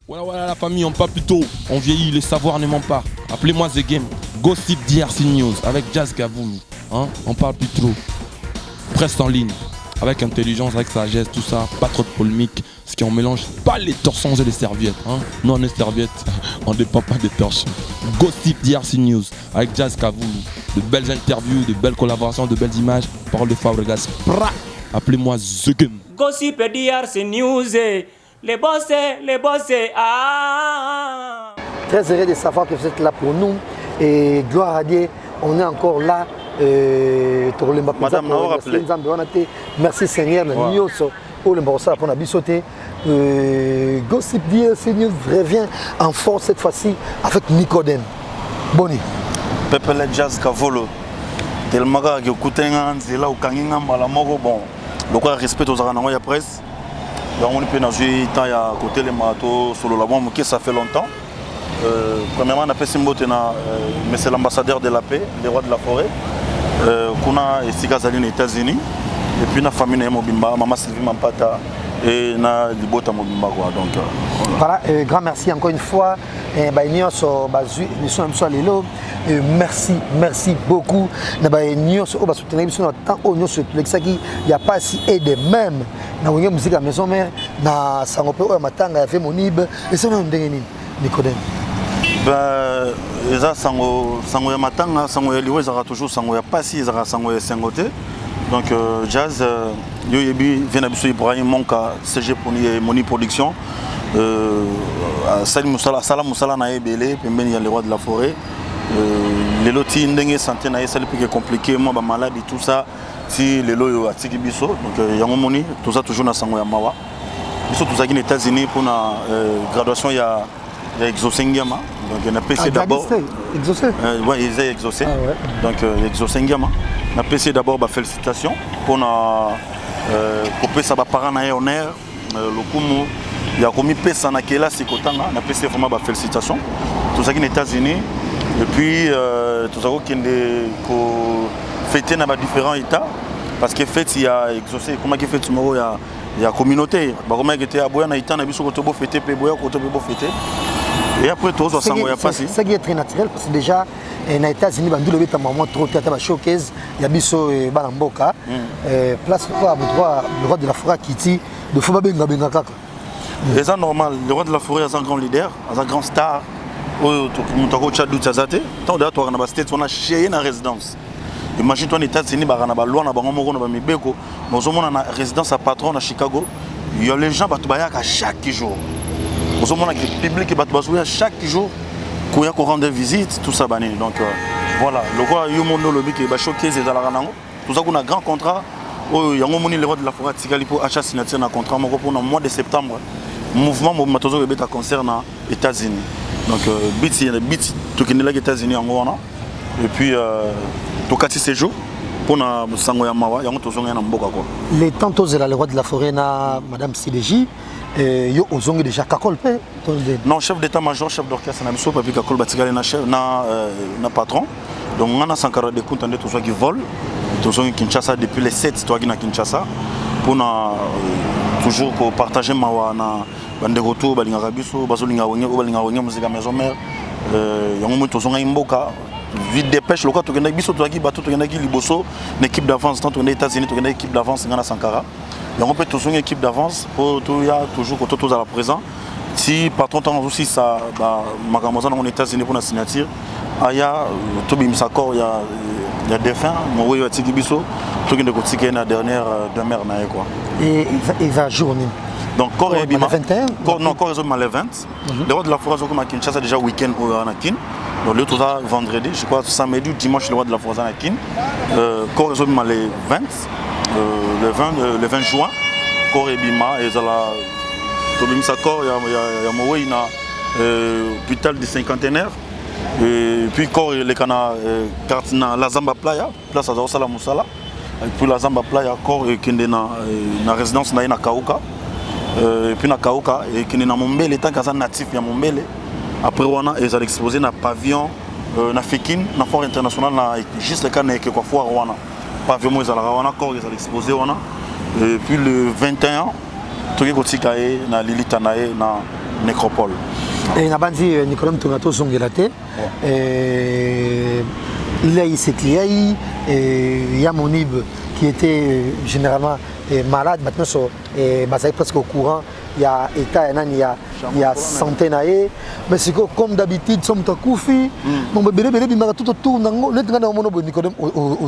Voilà la famille, on parle plus tôt, on vieillit, le savoir ne ment pas. Appelez-moi The Game, Gossip DRC News avec Jazz Gavoulou. Hein? On parle plus trop. Presse en ligne, avec intelligence, avec sagesse, tout ça, pas trop de polémique. Ce qui on mélange pas les torsons et les serviettes. Hein? Nous on est serviettes, on ne dépend pas des torsons. Gossip DRC News avec Jazz Gavoulou. De belles interviews, de belles collaborations, de belles images. Parole de Fabregas. Appelez-moi The Game. Gossip DRC News. Les bossés, ah. Très heureux de savoir que vous êtes là pour nous et gloire à Dieu, on est encore là. Madame, merci Seigneur, Gossip DRC News revient en force cette fois-ci avec Nicodème. Boni. Pepele Jazz Kavolo. Tellement que Koutenga, c'est là où Kanginga Malamoro, bon, le quoi respect aux aranans ya presse. Donc on peut nager tant ya côté les matos solo la bombe ça fait longtemps. Premièrement on a fait Simbotena, mais c'est l'ambassadeur de la paix, le roi de la forêt. Qu'on a ici aux États-Unis et puis na famille na Mobimba, maman Sylvie Mampata et na Libota Mobimba quoi. Donc voilà, grand merci encore une fois. Merci beaucoup. Il n'y a pas si et de même. Na musique à maison mère, na sangope matanga fait monib et ça Nicodème. Ben eza sango ya matanga, sango ya liwe zara toujours sango ya pasi zara sango ya sengote. Donc Jazz yo yebi vient abiso Ibrahim Monka CG pour Moni Production. Salim Moussala na ebele pembeni ya le roi de la forêt. Les lotis ndenge santé na ça plus compliqué moi ba maladie tout ça si les loyo atiki biso donc yango moni tout ça toujours na sango ya mawa. Biso tout ça qui aux États-Unis pour na graduation ya Exosengama. Donc on a PC d'abord. Exaucé. Ouais, ils ont exaucé. Ah ouais. Donc Exosengama. On a PC d'abord bah félicitations pour na pour ça ba parents na honneur le kumu il y a commis pesa na kela sikotanga na PC vraiment bah félicitations. Tout ça qui aux États-Unis et puis tout ça qui est fêter dans différents états parce que fait il y a exaucé comment qui fait tomorrow il y a communauté bah comment qui était à boya na état na biso ko to bo fêter pe boya ko to bo fêter et après tout ça sango ya passé ça qui est très naturel parce que déjà na États-Unis bandu le beta maman trop tata ba showcase ya biso bana mboka place quoi le roi de la forêt Kiti de faut ba benga kaka et ça normal le roi de la forêt est un grand leader un grand star au mutako chadu tsazate tant de toi na ba state on a chez na résidence. Imagine toi en États-Unis ba na ba loi na bango moko na ba mibeko mozomona na résidence à patron à Chicago il y a les gens batu bayaka chaque jour mozomona que public batu bazuya chaque jour koya ko rendre visite tout ça bani donc voilà le roi yomono lobi ke ba showcase za la ranango tout ça qu'on a grand contrat oh yango moni le roi de la forêt tikali pour achat signature na contrat moko pour le mois de septembre mouvement matozo ke beta concert na États-Unis donc bit to kinela aux États-Unis en wana et puis tokati séjour pour na sango ya mawa yango tozonga na mboka quoi les tantos de la le roi de la forêt na madame CDJ yo ozongi déjà kakol pe non chef d'état-major chef d'orchestre na biso papi kakol batikale na chef na patron donc on a 140 de compte ande tozo qui vole tozongi Kinshasa depuis les 7 toi qui na Kinshasa pour na toujours pour partager mawa na bande retour balinga biso bazolinga wonge musique maison mère yango mo tozonga imboka vite dépêche le quoi tokenda biso toaki bato tokenda ki liboso une équipe d'avance tant on est États-Unis tokenda équipe d'avance ngana Sankara et on peut tous une équipe d'avance pour tout y a toujours quand tous à la présent si par ton temps aussi ça bah makamboza on est États-Unis pour la signature aya tobi misakor il y a des fins mon oui atiki biso tokenda ko tiké na dernière demeure na quoi et il va journée donc corps et bima 21 non corps le 20 le roi de la forêt comme à Kinshasa déjà week-end au Anakin. Donc le tout ça vendredi, je crois samedi ou dimanche le roi de la forêt Anakin. Corps et bima le 20 le 20 juin corps et bima et zala tobim sa corps ya mowe na hôpital du cinquantenaire et puis corps les cana carte na la Zamba Playa place à Sala Musala et puis la Zamba Playa corps qui est na résidence na Kauka. Et puis na Kauka et qui est na Mombele tant que natif ya Mombele après on a ils ont exposé na pavillon na Fekin na foire internationale na juste le cas na que quoi foire wana pavillon ils ont encore ils ont exposé wana et puis le 21 tout qui continue na Lilita na Nécropole. Et Nabandi Nicolas Tonato Zongelate. Il a eu ses clients, il y a Monib qui était généralement malade, maintenant il est presque au courant. Il y a État, il y a santé, mais c'est comme d'habitude, nous sommes à Koufi, tout autour,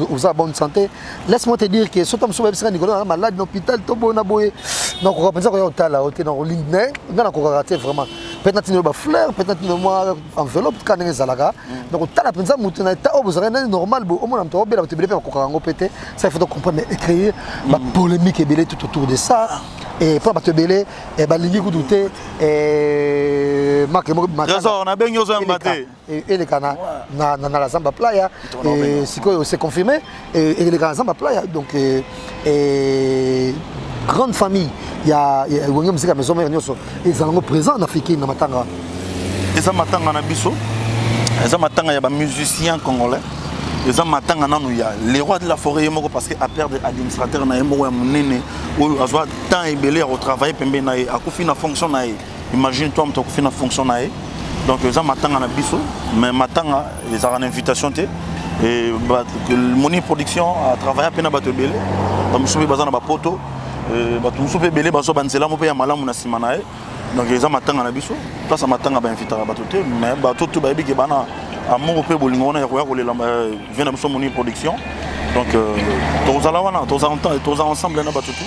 aux bonne santé. Laisse-moi te dire que si tu es malade dans l'hôpital, tu es malade, tu es vraiment. Peut-être que tu as fleur, peut-être que tu as enveloppe, tu as donc tu as normal, ça il faut comprendre, créer la polémique et tout autour de ça. Et pour te belé et balingi ku douter et marque on a bien osé embatté et les cana na la Zamba Playa et c'est confirmé et les Zamba Playa donc grande famille il y a une musique à maison mais ils sont présents en Afrique na matanga eza matanga na biso eza matanga ya ba musiciens congolais eza matanga nanu ya les rois de la forêt moko parce que a perdre administrateur na yemo ya munene ou azwa temps ebele à travailler pembe na akufi na fonction na imagine toi mto akufi na fonction na donc eza matanga na biso mais matanga les a une invitation te et moni production a travailler pena bato ebele ba musubi bazana ba poto bato musubi ebele bazo banzela mo pe ya malamu na sima na donc eza matanga na biso place matanga ba inviter bato te mais bato tout ba ebiki bana amour peu bolingo na ya kolela vient na biso moni production donc tozala wana toza ensemble na bato tout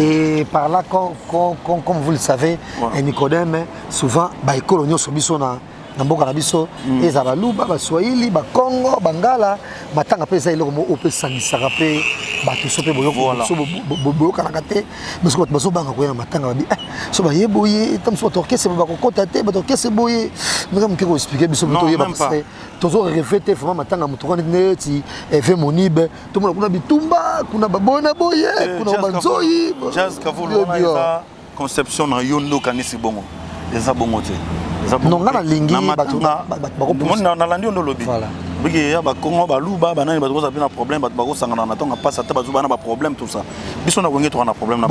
et par là comme vous le savez Nicodème souvent ba école nyonso biso na mboka na biso ezala luba ba Swahili ba Congo bangala matanga pe za iloko mo opesangisaka pe bato so pe boyoka na kate parce que bazo banga ko ya matanga ba so ba yeboye tam so orchestre ba ko kota te ba orchestre boye ngam ke ko expliquer biso to yeba parce tozo refléter vraiment matanga muto ko ne tieve monibe to mona kuna bitumba kuna babona boye kuna banzoi jazz kavulu na conception na yondo kanisi bongo eza bongo te non ngana lingi bato na landi on lobby biki ya ba Congo ba luba ba nani bato za bien problème bato ba ko sangana na tonga passe ata bato bana ba problème tout ça biso na wenge to na problème na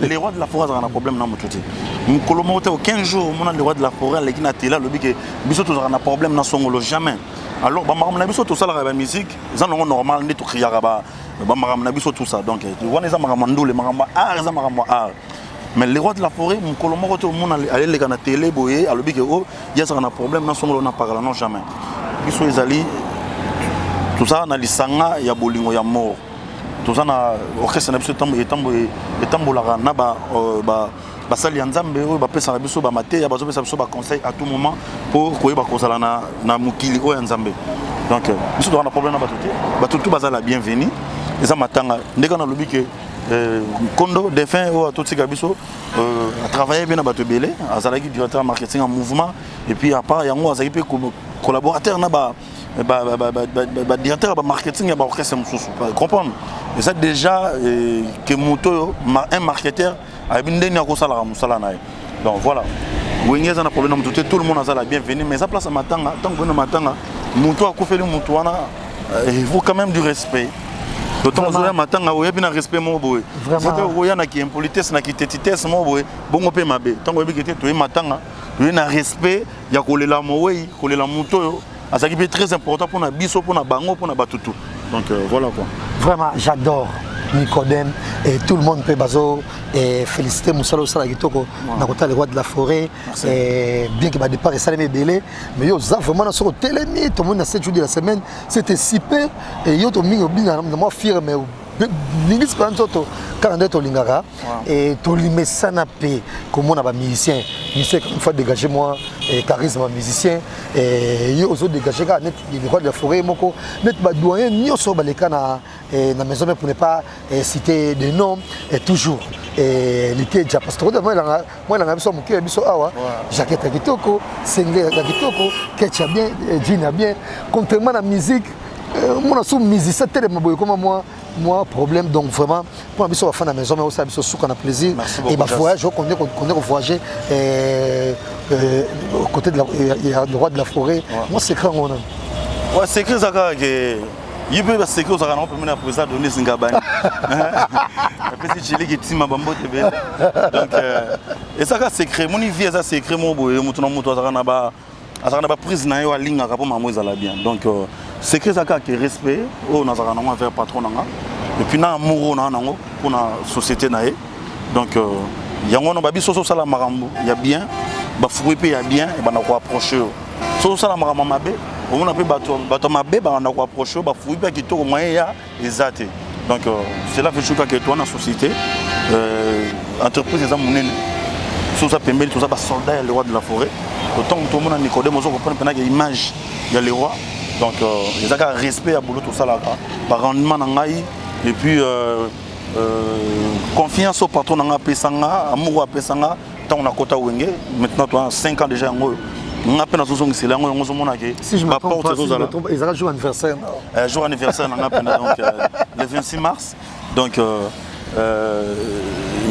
les rois de la forêt na problème na mututi mukolomo te au 15 jours mona les rois de la forêt les kina tela lobi ke biso to na problème na songolo jamais alors ba maram na biso to sala ba musique za non normal ndi to kriaka ba maram na biso tout ça donc wana za maram ndule maram art za maram art. Mais les rois de la forêt, mon colombo, tout le monde allait les gars à la télé, boyer, à l'objet que oh, il y a un problème, non, on n'a pas parlé, non jamais. Ils sont les alliés, tout ça, on a les sanga, il y a bolingo, il y a mort. Tout ça, on a orchestre, et tambolara, naba, basali anzambe, bapesa na biso ba maté, ya bazopesa biso ba conseil à tout moment pour koyeba kozala na mukili o anzambe. Donc, biso on a problème na batutu, tout bazala bienvenue. Eza matanga, ndeka na lobi que Kondo, défunt, tout ce Gabiso, a travaillé bien à Batobélé, à Zalagi, directeur marketing en mouvement, et puis à part, il y a un collaborateur, directeur marketing, il orchestre, comprendre. Et ça déjà, que Mouto, un marketeur, a bien donné à Kosala Moussalanaï. Donc voilà. Wengez a un problème, tout le monde a la bienvenue, mais ça place à Matanga, tant que Matanga, Mouto a coupé le Moutouana, il faut quand même du respect. D'autant que matanga oya bina respect mo boy. Vraiment oya na ki impolitesse na ki tétitesse mo boy. Bongo pe mabe. Tango bi kete to matanga, to na respect ya kolela mo wey, kolela muto yo. Azaki pe très important pour na biso pour na bango pour na batutu. Donc voilà quoi. Vraiment j'adore Nicodème et tout le monde peut bazo et féliciter Moussalo Sala Kitoko na kota les rois de la forêt et bien que ba départ et Salé Belé mais yo ça vraiment sur télémi tout le monde a 7 jours de la semaine c'était si peu et yo to mingo bien moi firme L'Église prend tout quand on est au Lingara et tout le messana paix comme on a pas musicien musicien une fois dégagé moi et charisme musicien et yo aussi dégagé quand net les rois de la forêt moko net ba doyen nyoso ba leka na maison mais pour ne pas citer des noms et toujours et l'été déjà parce que moi la biso mon cœur biso awa jaquette kitoko single kitoko ketcha bien jean bien contrairement à la musique mon sous musicien tellement boy comme moi problème donc vraiment pour la biso à la maison mais aussi biso sous qu'on a plaisir et bah voyage on est voyager côté de la roi de la forêt moi c'est grand on ouais c'est que ça que Il peut se que vous avez un président donné Singabani. Après, c'est qui est Bambo TV. Donc, et ça, c'est secret. Mon vie, ça, c'est secret. Mon boy, mon tour, ça n'a pas prise na yo ligne à maman ça la bien. Donc, secret, ça, c'est respect. Oh, nous avons faire patron. Et puis, nous avons amour pour la société. Donc, il y a un babi soso sala marambo. Il y a bien, bah fouiller il y a bien, et bah on approcher. Soso sala marambo mabe. On a bateau mabé, on a approché, bah fouiller qui tourne au moyen exact. Donc c'est là que je suis que toi dans la société, entreprise des amounés, tout ça permet tout ça, bah soldat le roi de la forêt. Autant que tout le monde a Nicodème, on comprend pendant qu'il y a l'image, il y a le roi. Donc les gars respect à boulot tout ça là, par rendement nangai et puis confiance au patron nanga pesanga, amour à pesanga, tant on a quota wenge. Maintenant toi 5 ans déjà en on a peine à se c'est là on se montre que si je me trompe pas, ils ont jour anniversaire. Jour anniversaire on a peine donc le 26 mars. Donc on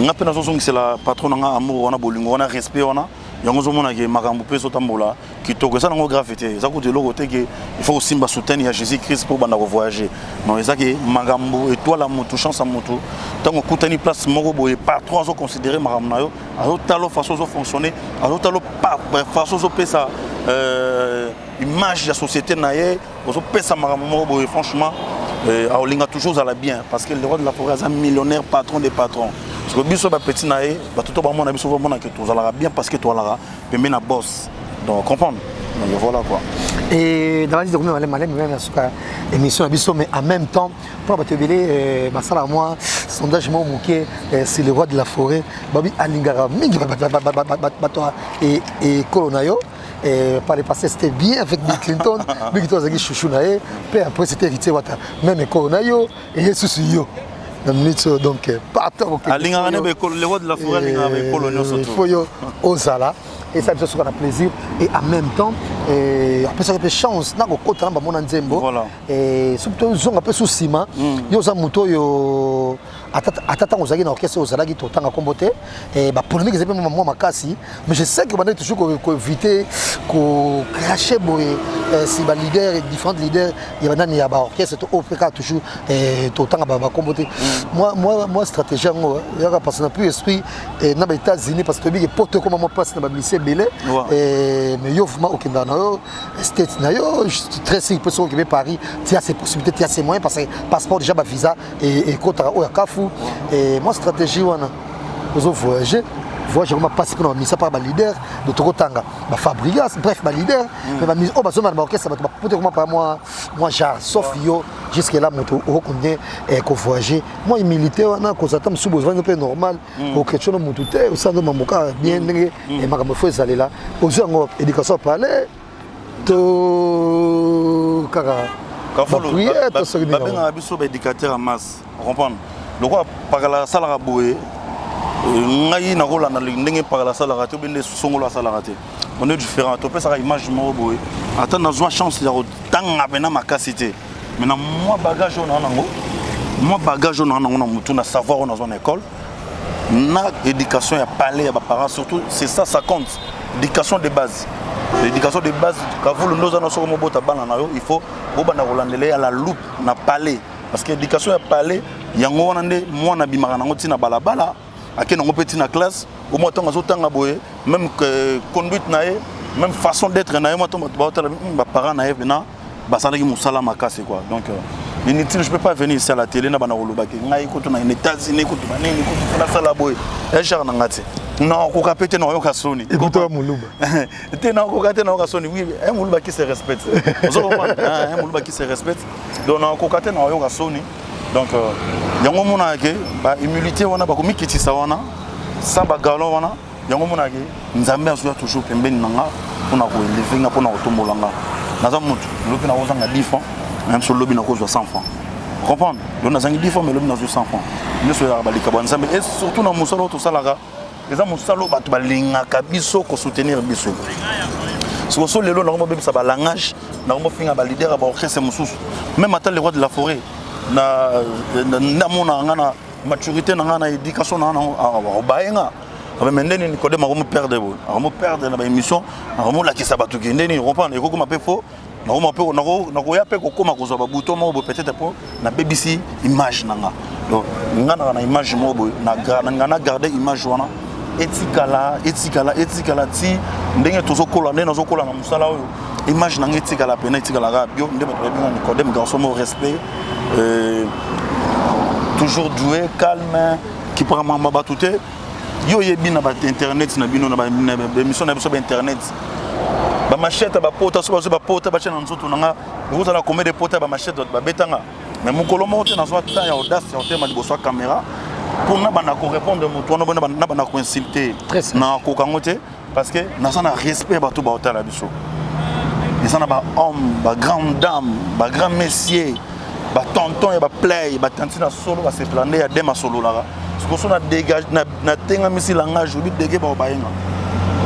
a peine à se c'est la patron nanga amour on a bolingo on a respect on a yango zo mona ke makambo pe so tambola kitoko ça nango gravité ça côté l'autre côté que il faut aussi soutenir Jésus Christ pour banda voyager non ça que makambo et toi la moto chance à moto tant on coutani place moko boye pas trois zo considérer makambo na yo alors talo façon zo fonctionner alors talo pas façon zo ça image de la société na ye zo pesa makambo moko boye franchement aolinga toujours à la bien parce que le roi de la forêt est un millionnaire patron des patrons. Parce que biso ba petit naé ba tout ba mona biso mona que tout ala bien parce que toi là pembe na boss donc comprendre donc voilà quoi et dans la liste de même même sur émission biso mais en même temps pour ba te belé basala moi sondage mo muké c'est le roi de la forêt babi alingara mingi ba et colonayo et par le passé c'était bien avec Bill Clinton Bill Clinton zaki chouchou naé puis après c'était hérité wata même colonayo et Jesus yo donc partout le roi de la forêt il faut osala et ça me fait plaisir et en même temps après ça fait chance na ko kota na mona nzembo et surtout zonga pe sous ciment yo za muto yo atata ozaki na orchestre ozalaki totanga kombote et ba polémique c'est même moi makasi mais je sais que on a toujours ko éviter ko cracher boy si ba leader différents leaders il y a nani ya ba orchestre to opéra toujours totanga ba kombote moi stratégie ngo ya ka passer na plus esprit na ba États-Unis parce que bi porte comme moi passe na ba lycée belé et mais yo vraiment aucun dans state na yo très simple personne qui veut Paris tu as ces possibilités tu as ces moyens parce que passeport déjà ba visa et contrat au Kafu et moi stratégie wana ozo voyager comment passer pour nous ça par ba leader de Tokotanga ba Fabrigas bref ba leader mais ba mise au ba zone ba orchestre ba peut comment pas moi genre sauf yo jusque là moto au combien et ko voyager moi militaire wana ko ça tam sous besoin un peu normal au quelque chose moto te ça de mamoka bien et ma me faut aller là aux en éducation parler to kaka ba biso ba éducateur en masse comprendre le quoi par la salle à bouer ngai na rola na ndenge par la salle à rater bende songolo la salle à rater on est différent to pe ça image mo bouer attends na zwa chance ya tanga bena makasité maintenant moi bagage on nango moi bagage on nango na mutu na savoir on dans une école na éducation ya parler ya ba parents surtout c'est ça compte éducation de base l'éducation de base quand vous nous en sommes au bota bana na yo il faut bobana rolandele à la loupe na parler parce que l'éducation ya parler yango wana nde mwana bimaka nango tina balabala akena ngo petit na classe au moins tant azotanga boye même conduite na même façon d'être na moi ba parents na vena basala ki musala makase quoi donc inutile je peux pas venir ici à la télé na bana rolobaki ngai ko to na États-Unis ko to banini ko to na sala boye e jar na ngati non ko kapete na yo ka soni écoute muluba te na ko kapete na yo ka soni oui un muluba qui se respecte vous comprenez un muluba qui se respecte donc na ko kapete na yo ka soni donc yango mona ke ba humilité wana ba ko mikitisa wana sa ba galon wana yango mona ke nzambe azuya toujours pembeni nanga pona ko élever nga pona ko tombolanga naza mutu lobi na ozanga 10 francs même sur lobi na ko 100 francs comprendre donc nazangi 10 francs mais lobi na 100 francs ne so ya balika ba nzambe et surtout na musalo to salaka les musalo ba to balinga ka biso ko soutenir biso so so lelo na ko bebisa ba langage na ko finga ba leader ba orchestre mususu même atal le roi de la forêt na mona ngana maturité na ngana éducation na baenga mais ndeni Nicodème a perdre na ba émission a la ki sabatu ki ndeni comprendre et ko ma pe fo nakoya pe kokoma kozwa babuto moko peut-être po na BBC image nanga donc ngana na image moko na garder image wana etikala ti ndenge tozokola ndenge nazokola na musala oyo image nanga etikala pena etikala ga bio ndenge babenga Nicodème garçon mo respect toujours doué calme qui prend mama batute yo yebi na ba internet na bino na ba émission na biso ba internet ba machette ba pota so ba pota ba chana nzoto nanga vous allez combien de pota ba machette ba betanga mais mon kolomo te na so ta ya audace ya tema liboso caméra pour na bana ko répondre moto na bana ko insulter na ko kangote parce que na ça na respect ba to ba hôtel la biso et ça na ba homme ba grande dame ba grand messieurs ba tonton et ba play ba tantina solo ba se planer ya dema solo là parce que on a dégagé na tenga misi langage obi dégé ba bainga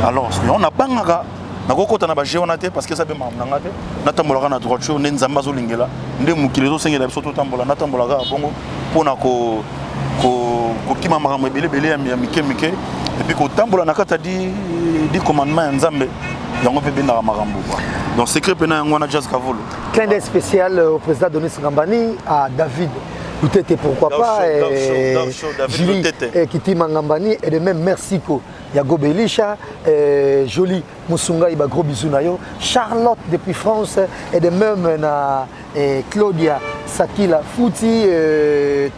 alors on a bangaka nakokota na ba géonate parce que ça be mamnanga te natambolaka na droiture ne nzamba zo lingela nde mukile zo sengela biso to tambola natambolaka bongo pona ko kima makambo ebele ya mike et puis ko tambola na kata di commandement ya nzambe yango pe benda makambo quoi donc secret pena yango na Jazz Kavolo clin d'œil spécial au président Denis Ngambani à David Loutete pourquoi pas Julie Kitima Ngambani et de même Mexico Yago Belisha Jolie Musunga iba gros bisous na yo Charlotte depuis France et de même na Claudia Sakila Fouti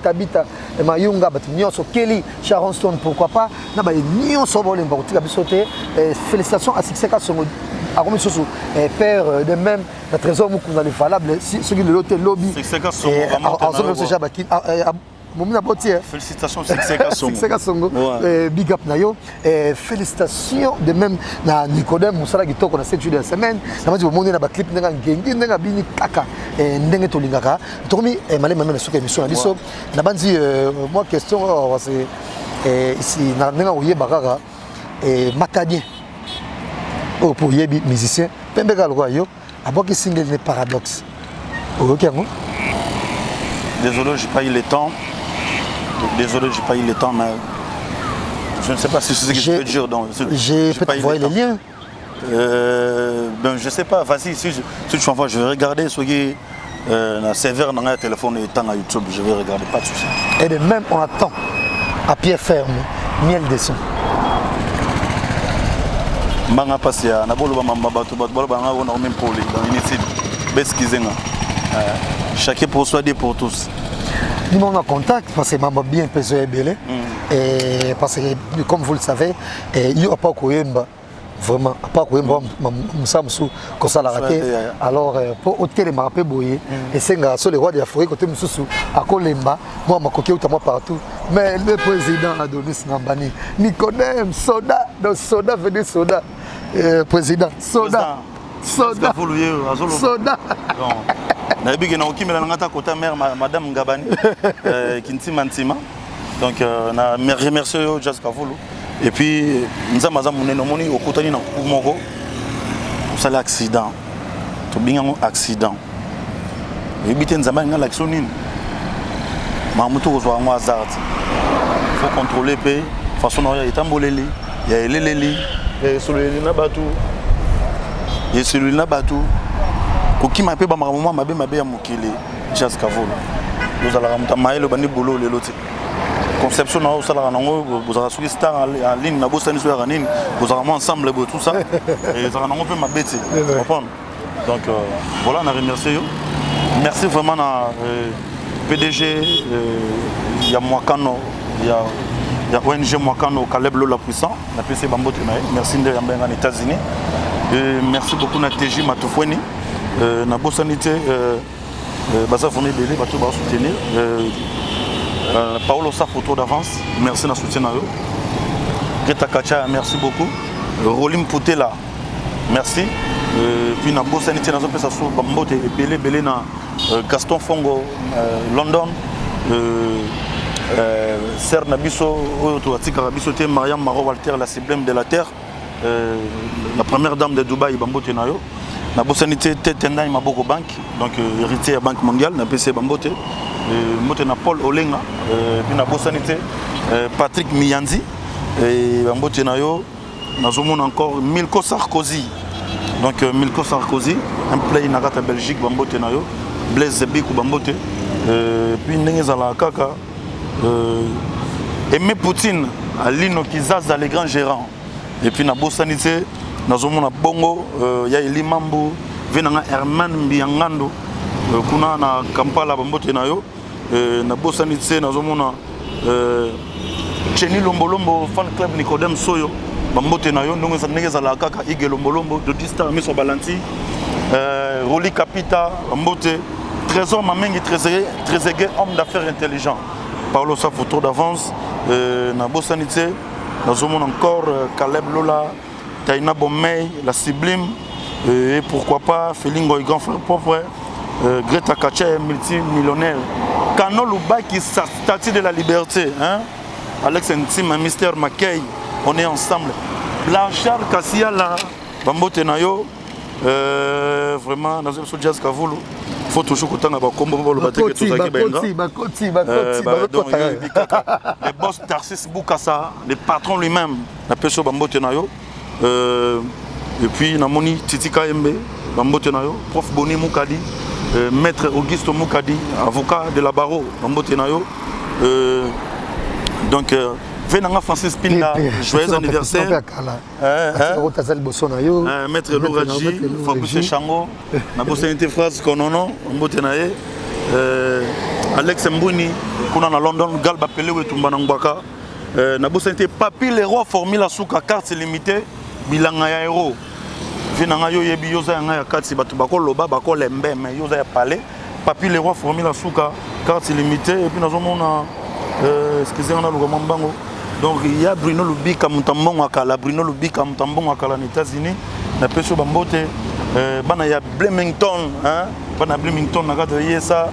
Tabita Mayunga Batinyoso Kelly Sharon Stone pourquoi pas na ba nyonso bolemba kotika bisote félicitations à Sixeka Songo à comme soso père de même la trésor mukunda le valable ce qui le loté lobby Sixeka Songo félicitations Sixeka Songo big up na yo félicitations de même na Nicodème Musala kitoko na 7 jours de semaine na mati bomoni na ba clip ndanga ngengi ndanga bini kaka ndenge to lingaka tomi malé même na soka émission na biso na bandi moi question c'est ici na ndanga oyeba kaka matadien pour yebi musicien pembe ka lokwa yo aboki single ne paradoxe OK ngo désolé j'ai pas eu le temps mais je ne sais pas si c'est ce que je peux dire donc j'ai peut-être envoyé les liens ben je sais pas vas-y si tu m'envoies je vais regarder ce qui na serveur dans un téléphone et dans YouTube je vais regarder pas de souci et de même on attend à pied ferme miel des sons manga pasia na bolo ba mamba bato ba nga on même pour les dans l'initiative beskizenga chacun pour soi et pour tous nous on a contact parce que mamba bien pesé belé et parce que comme vous le savez il y a pas koyemba vraiment pas koyemba musamsu ko sala raté alors pour hôtel marape boyer et senga sur les rois de l'Afrique côté mususu akolemba moi makoki utama partout mais le président Adonis Ngambani Nicodème soda donc soda veut dire soda président soda na bigi na okimela ngata kota mère madame Ngabani kintima ntima donc na remercier yo Jazz Kavolo et puis nzamba za muneno moni okotani na kumoko osala accident to bingango accident ebite nzamba ngala action nini mamuto kozwa ngo hazard faut contrôler pe façon ya etamboleli ya eleleli soleli na batu et celui na batu kokima pe ba makambo mabe ya mokili Jazz Kavolo nous allons monter maelo bandi bolo le loti conception na osala nango vous allez sur star en ligne na bosani sur ranine vous allez ensemble tout ça et ça nango pe mabeti comprendre donc voilà on a remercié merci vraiment na PDG ya Mwakano ya ONG Mwakano Caleb Lola puissant na PC Bambote merci de en États-Unis et merci beaucoup na TJ Matufweni na bosanité basa famille belé bato ba soutenir Paolo sa photo d'avance merci na soutien na yo Greta Kacha merci beaucoup Rolim Poutela merci puis na bosanité na zo pesa so Bambote belé na Gaston Fongo London Ser Nabiso oyo atika biso te Mariam Maro Walter la sublime de la terre la première dame de Dubaï Bambote na yo na bosanité Tetendai Maboko Bank donc héritier à Banque mondiale na PC Bambote mote na Paul Olenga puis na bosanité Patrick Miyanzi et Bambote na yo na zomona encore Milko Sarkozy Donc Milko Sarkozy, un play Nagata Belgique, Bambote Nayo, Blaise Zebikou Bambote, puis Nengezala Kaka, Aimé Poutine, Alino Kizaza, les grands gérants. Et puis Nabo Sanité, Nazomona Bongo, Yaeli Mambo, Venanga Herman Mbiangando, Kuna na Kampala Bambote Nayo, Nabo Sanité, Nazomona Cheni Lombolombo, fan club Nicodem Soyo. Bambote Nayo, nous sommes à Kaka, Ige Lombolombo, de Distar, Miso Balanti, Roli Capita, Bambote, Trésor Mamengi, Trezeguet, homme d'affaires intelligent. Paolo sa photo d'avance, Nabo Sanité, nous sommes encore Caleb Lola, Taina Bomey, la Sublime, et pourquoi pas Félingo, grand frère propre, Greta Kaché, multimillionnaire. Kano Louba qui statue de la liberté, hein? Alex Intime, Mystère Mackay. On est ensemble. Blanchard Kassiala, Bambote Nayo, vraiment, dans le jazz Kavoulou, il faut toujours que tu aies un combo pour le battre. Les boss Tarsis Boukassa, le patron lui-même, la personne Bambote Nayo, et puis Namoni Titika Mbe, Bambote Nayo, prof Boni Moukadi, maître Auguste Moukadi, avocat de la Barreau, Bambote Nayo. Donc, Venanga Francis Pinda, joyeux anniversaire. Maître Louraji, Fabrice Chango, Nabosenite Phrase Konono, Mbotenaye, Alex Mbouni, Kuna na London, Galba Pelewe Tumbanangwaka, Nabosenite Papi le roi Formula Souka, carte limitée, Bilanga ya héros. Venanga yo yebi yoza nga ya carte batu bako loba bako lembe mais yoza ya palais. Papi le roi Formula Souka, carte limitée et puis nous avons excusez-moi le Mambango. Donc il y a Bruno Lubika Mutambon Akala, Bruno Lubika Mutambon Akala aux États-Unis, na peso Bambote, bana ya Bloomington, hein, bana Bloomington na gata ça.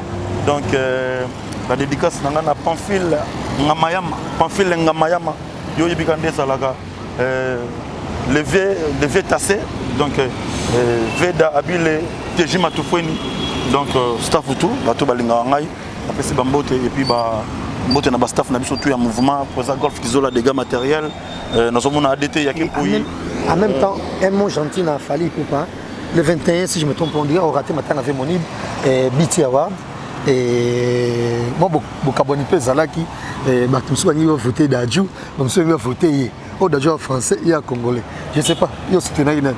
Donc la dédicace na Pamphile Ngamayama, Pamphile Ngamayama, yo yibikande salaga, le V tassé, donc Veda Abile Tejima Tufweni, donc staff tout, bato balinga ngai, après c'est Bambote et puis ba Mbote na staff na biso tout ya mouvement pour ça golf kizola dégâts matériels nous sommes en ADT ya Kepouyi en même temps un mot gentil na Fali Poupa le 21 si je me trompe on dirait on raté matin avec Monib et BT Award et moi bokaboni pe zalaki et batumsu bani va voter d'Adjou batumsu va voter au d'Adjou français et à congolais je sais pas yo soutenir ina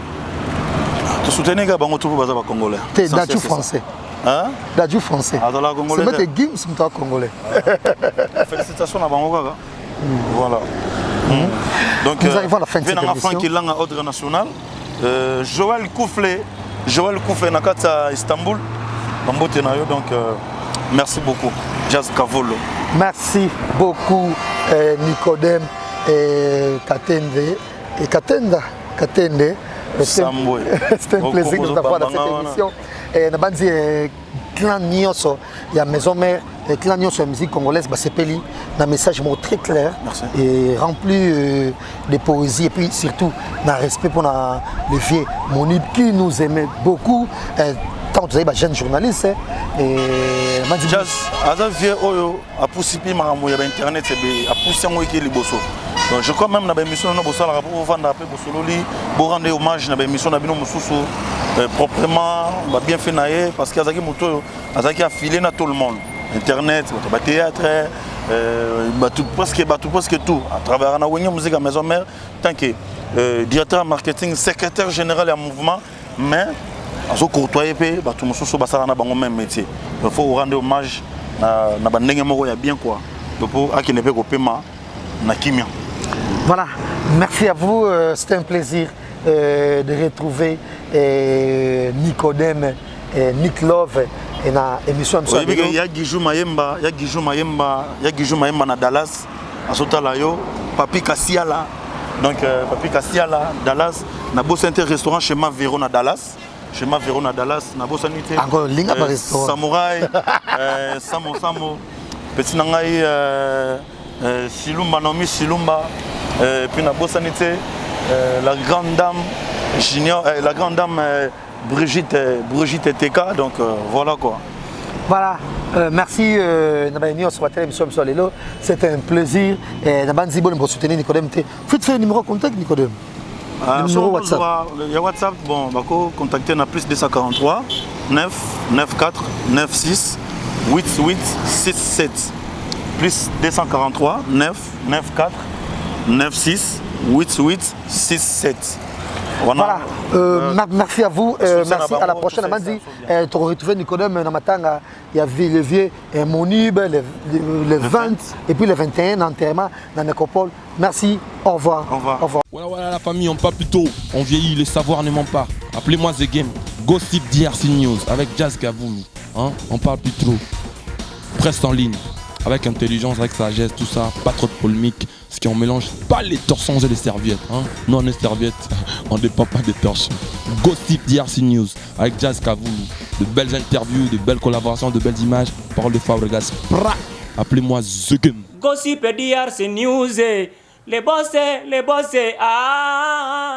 tu soutenir ga bango tout baza ba congolais t'es d'Adjou français. Hein? D'Adjou français. C'est mettre Gims ou congolais. Félicitations à Bangoga. Voilà. Donc, nous arrivons à la fin de cette émission. Franck Ilang à ordre national. Joël Kouflé Nakata Istanbul. Bambote Nayo. Donc, merci beaucoup. Jazz Kavolo. Merci beaucoup Nicodem et Katende. Et Katenda. C'était un plaisir de t'avoir dans cette émission. Et Nabanzi clan Nyoso, il y a maison mère, clan Nyoso musique congolaise, c'est Peli, un message très clair. Merci. Et rempli de poésie et puis surtout un respect pour les vieux Monib qui nous aimait beaucoup. Tant que vous avez jeune journaliste et Jazz, Azal vieux Oyo a poussé Maramouya internet a poussé un wiki liboso. Donc je crois même dans l'émission de Bossala pour vendre après Bossololi, pour rendre hommage dans l'émission de Bino Moussoussou proprement, bien fait naïe parce qu'il y a des motos, il a filé à tout le monde. Internet, théâtre, presque tout. À travers la musique à maison mère, tant que directeur marketing, secrétaire général et mouvement, mais à ce courtoyer, tout le monde a le même métier. Il faut rendre hommage à bien quoi. Pour qu'il ne peut pas paiement na kimia. Voilà, merci à vous, c'était un plaisir de retrouver Nicodem et Nick Love et na émission il y a Gijou Mayemba na Dallas à Sotalayo, Papi Kassiala. Donc Papi Kassiala Dallas, na bossé un restaurant chez Ma Verona Dallas. Chez Ma Verona Dallas, na bossé unité. Encore linga par restaurant. Samouraï, Samo petit nangai Silumba Nomi Silumba. Puis na Bossanité, la grande dame junior, la grande dame Brigitte TK, donc voilà quoi. Voilà, merci c'était un plaisir. Pour soutenir Nicodem, faites un numéro de contact Nicodem. Le numéro WhatsApp. Il y a WhatsApp, bon, contacter na plus 243 9 94 96 88 67. Plus 243 9 94 96 88 67. Voilà, merci à vous, merci à la prochaine. Amandi, tu retrouves Nicodème dans Matanga, il y a le vieux Monib, le 20 et puis le 21 enterrement dans Nécropole. Merci, au revoir. Au revoir. Au revoir. Voilà la famille, on parle plus tôt, on vieillit, le savoir ne ment pas. Appelez-moi The Game, Gossip DRC News avec Jazz Gavoulou. Hein? On parle plus trop. Presse en ligne, avec intelligence, avec sagesse, tout ça, pas trop de polémique. Ce qui on mélange pas les torchons et les serviettes. Hein? Nous on est serviettes, on ne dépend pas des torchons. Gossip DRC News avec Jazz Gavoulou. De belles interviews, de belles collaborations, de belles images. Parole de Fabregas. Appelez-moi The Game. Gossip DRC News, les boss, ah.